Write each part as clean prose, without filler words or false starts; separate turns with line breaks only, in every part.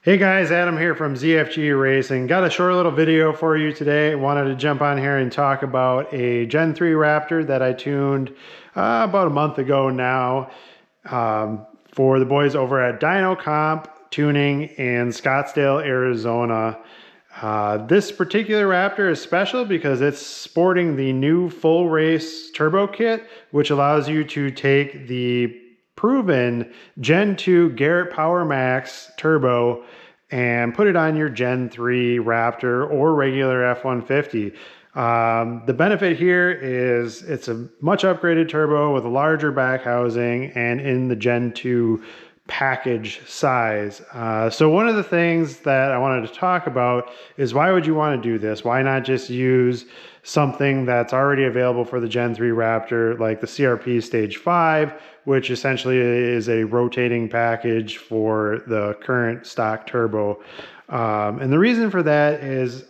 Hey guys, Adam here from ZFGR Racing. Got a short little video for you today. Wanted to jump on here and talk about a Gen 3 Raptor that I tuned about a month ago now for the boys over at Dyno Comp Tuning in Scottsdale, Arizona. This particular Raptor is special because it's sporting the new full race turbo kit, which allows you to take the proven Gen 2 Garrett PowerMax Turbo and put it on your Gen 3 Raptor or regular F-150. The benefit here is it's a much upgraded turbo with a larger back housing and in the Gen 2 package size. So one of the things that I wanted to talk about is why would you want to do this? Why not just use something that's already available for the Gen 3 Raptor, like the CRP Stage 5, which essentially is a rotating package for the current stock turbo. And the reason for that is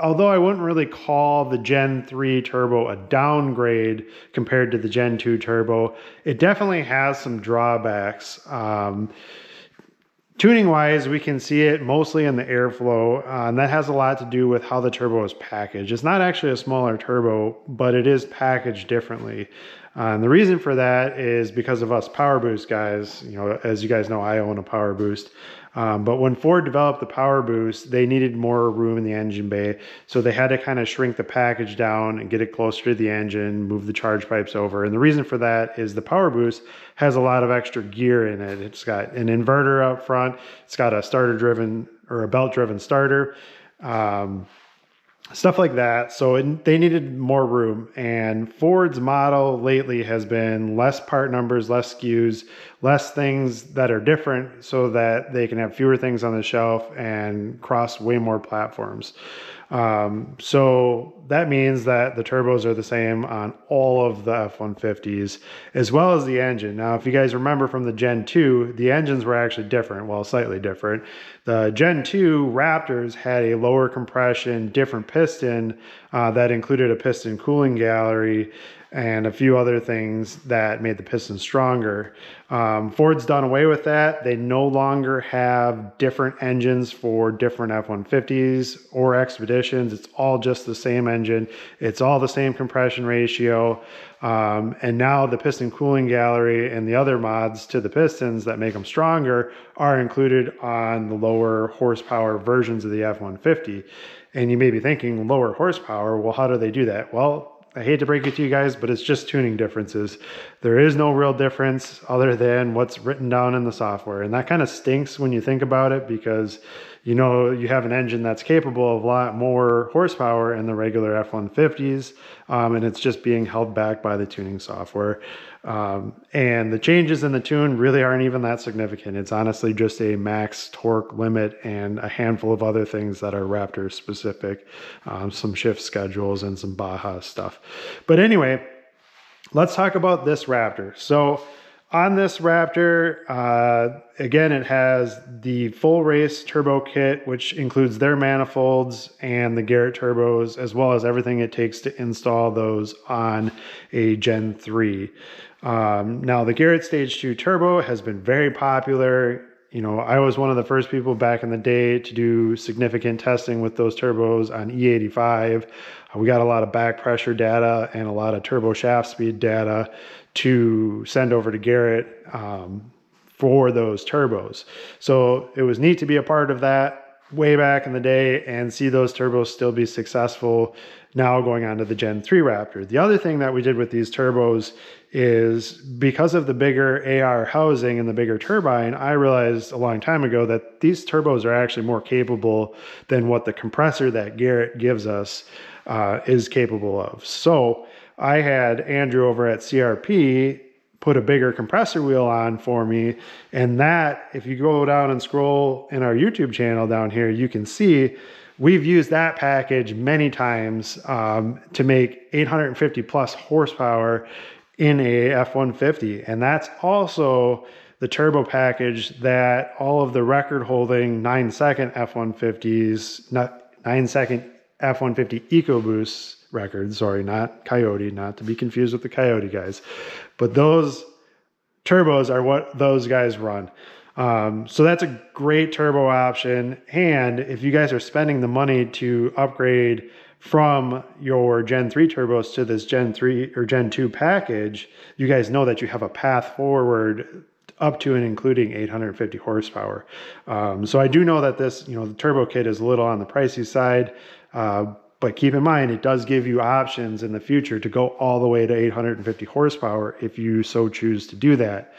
although I wouldn't really call the Gen 3 turbo a downgrade compared to the Gen 2 turbo, it definitely has some drawbacks. Tuning wise, we can see it mostly in the airflow, and that has a lot to do with how the turbo is packaged. It's not actually a smaller turbo, but it is packaged differently. And the reason for that is because of us Power Boost guys. You know, as you guys know, I own a Power Boost. But when Ford developed the Power Boost, they needed more room in the engine bay. So they had to kind of shrink the package down and get it closer to the engine, move the charge pipes over. And the reason for that is the Power Boost has a lot of extra gear in it. It's got an inverter up front. It's got a starter driven or a belt driven starter. Stuff like that. So they needed more room, and Ford's model lately has been less part numbers, less SKUs, less things that are different so that they can have fewer things on the shelf and cross way more platforms. So that means that the turbos are the same on all of the F-150s as well as the engine. Now, if you guys remember from the Gen 2, the engines were actually different, well, slightly different. The Gen 2 Raptors had a lower compression, different piston that included a piston cooling gallery and a few other things that made the piston stronger. Ford's done away with that. They no longer have different engines for different F-150s or Expeditions. It's all just the same engine. It's all the same compression ratio. And now the piston cooling gallery and the other mods to the pistons that make them stronger are included on the lower horsepower versions of the F-150. And you may be thinking, lower horsepower, well, how do they do that? Well, I hate to break it to you guys, but it's just tuning differences. There is no real difference other than what's written down in the software. And that kind of stinks when you think about it, because you know you have an engine that's capable of a lot more horsepower in the regular F-150s, and it's just being held back by the tuning software. And the changes in the tune really aren't even that significant. It's honestly just a max torque limit and a handful of other things that are Raptor specific, some shift schedules and some Baja stuff. But anyway, let's talk about this Raptor. So on this Raptor, again, it has the full race turbo kit, which includes their manifolds and the Garrett turbos, as well as everything it takes to install those on a Gen 3. Now, the Garrett Stage 2 turbo has been very popular. You know, I was one of the first people back in the day to do significant testing with those turbos on E85. We got a lot of back pressure data and a lot of turbo shaft speed data to send over to Garrett for those turbos. So it was neat to be a part of that way back in the day and see those turbos still be successful now going on to the Gen 3 Raptor. The other thing that we did with these turbos is because of the bigger AR housing and the bigger turbine, I realized a long time ago that these turbos are actually more capable than what the compressor that Garrett gives us is capable of. So I had Andrew over at CRP put a bigger compressor wheel on for me, and that, if you go down and scroll in our YouTube channel down here, you can see we've used that package many times to make 850 plus horsepower in a F-150. And that's also the turbo package that all of the record holding 9-second F-150s, not 9-second F-150 EcoBoost records, sorry, not Coyote, not to be confused with the Coyote guys, but those turbos are what those guys run. So that's a great turbo option. And if you guys are spending the money to upgrade from your Gen 3 turbos to this Gen 3 or Gen 2 package, you guys know that you have a path forward up to and including 850 horsepower. So I do know that this, the turbo kit is a little on the pricey side, but keep in mind, it does give you options in the future to go all the way to 850 horsepower if you so choose to do that.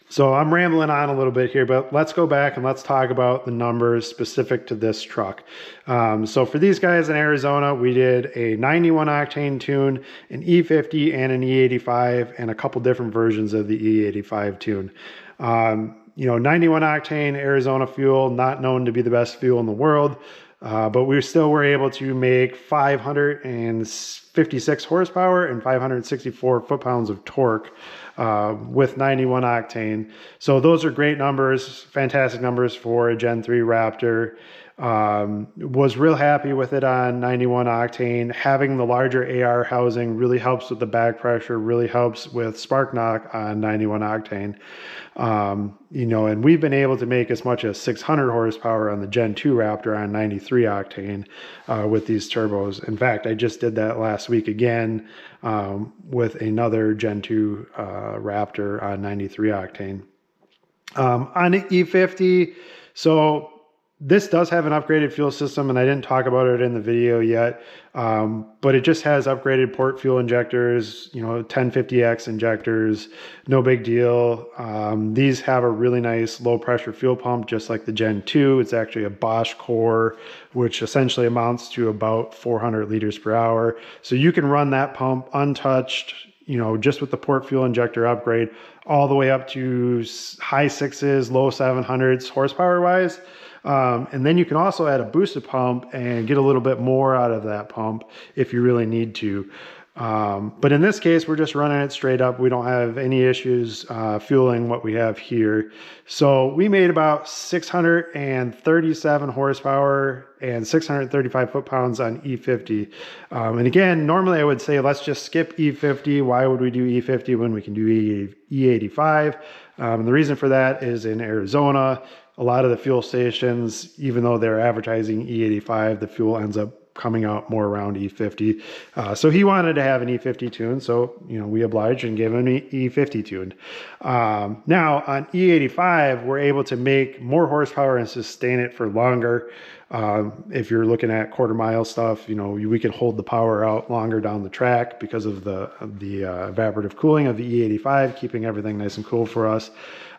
So I'm rambling on a little bit here, but let's go back and let's talk about the numbers specific to this truck. So for these guys in Arizona, we did a 91 octane tune, an E50 and an E85, and a couple different versions of the E85 tune. 91 octane Arizona fuel, not known to be the best fuel in the world, but we still were able to make 556 horsepower and 564 foot-pounds of torque with 91 octane. So those are great numbers, fantastic numbers for a Gen 3 Raptor. Was real happy with it on 91 octane. Having the larger AR housing really helps with the back pressure, really helps with spark knock on 91 octane. And we've been able to make as much as 600 horsepower on the Gen 2 Raptor on 93 octane with these turbos. In fact, I just did that last week again with another Gen 2 Raptor on 93 octane. On the E50, so this does have an upgraded fuel system, and I didn't talk about it in the video yet, but it just has upgraded port fuel injectors, 1050X injectors, no big deal. These have a really nice low pressure fuel pump, just like the Gen 2. It's actually a Bosch core, which essentially amounts to about 400 liters per hour. So you can run that pump untouched, just with the port fuel injector upgrade, all the way up to high 6s, low 700s horsepower wise. And then you can also add a boosted pump and get a little bit more out of that pump if you really need to. But in this case, we're just running it straight up. We don't have any issues fueling what we have here. So we made about 637 horsepower and 635 foot-pounds on E50. And again, normally I would say, let's just skip E50. Why would we do E50 when we can do E85? And the reason for that is in Arizona, a lot of the fuel stations, even though they're advertising E85, the fuel ends up coming out more around E50. So he wanted to have an E50 tune, so we obliged and gave him an E50 tuned. Now on E85, we're able to make more horsepower and sustain it for longer. If you're looking at quarter mile stuff, we can hold the power out longer down the track because of the evaporative cooling of the E85, keeping everything nice and cool for us.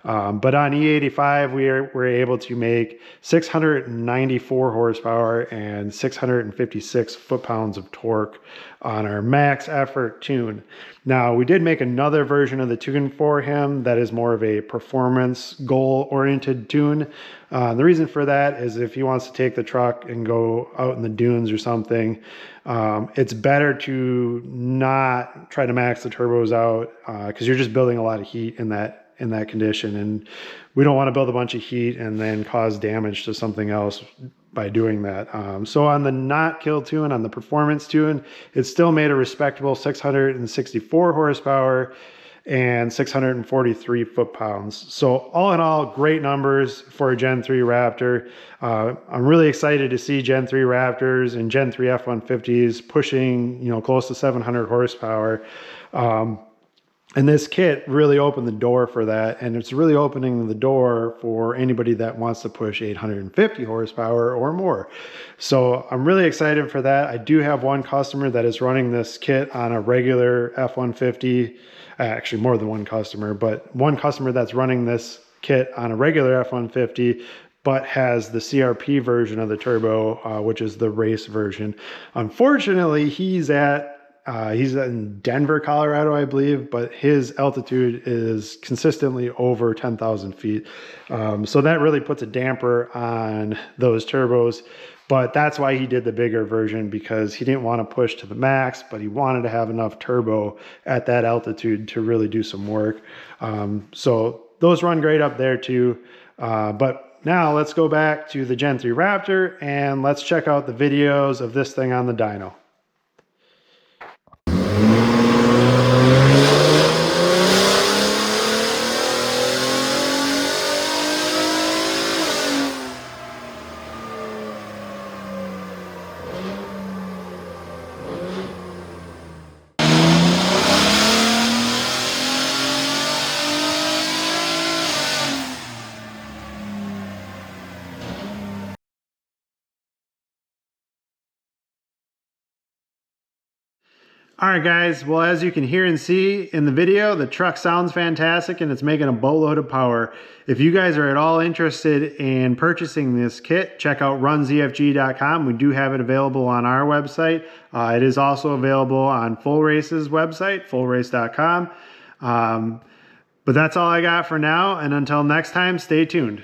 But on E85, we're able to make 694 horsepower and 656 foot-pounds of torque on our max effort tune. Now, we did make another version of the tune for him that is more of a performance goal-oriented tune. The reason for that is if he wants to take the truck and go out in the dunes or something, it's better to not try to max the turbos out because you're just building a lot of heat in that condition, and we don't want to build a bunch of heat and then cause damage to something else by doing that. So on the not kill tune, on the performance tune, it still made a respectable 664 horsepower and 643 foot-pounds. So all in all, great numbers for a Gen 3 Raptor. I'm really excited to see Gen 3 Raptors and Gen 3 F-150s pushing, close to 700 horsepower. And this kit really opened the door for that, and it's really opening the door for anybody that wants to push 850 horsepower or more. So I'm really excited for that. I do have one customer that is running this kit on a regular F-150, actually more than one customer, but one customer that's running this kit on a regular F-150, but has the CRP version of the turbo, which is the race version. Unfortunately, he's in Denver, Colorado, I believe, but his altitude is consistently over 10,000 feet. So that really puts a damper on those turbos, but that's why he did the bigger version, because he didn't want to push to the max, but he wanted to have enough turbo at that altitude to really do some work. So those run great up there too. But now let's go back to the Gen 3 Raptor and let's check out the videos of this thing on the dyno.
Thank you.
All right, guys. Well, as you can hear and see in the video, the truck sounds fantastic and it's making a boatload of power. If you guys are at all interested in purchasing this kit, check out runzfg.com. We do have it available on our website. It is also available on Full Race's website, fullrace.com. But that's all I got for now. And until next time, stay tuned.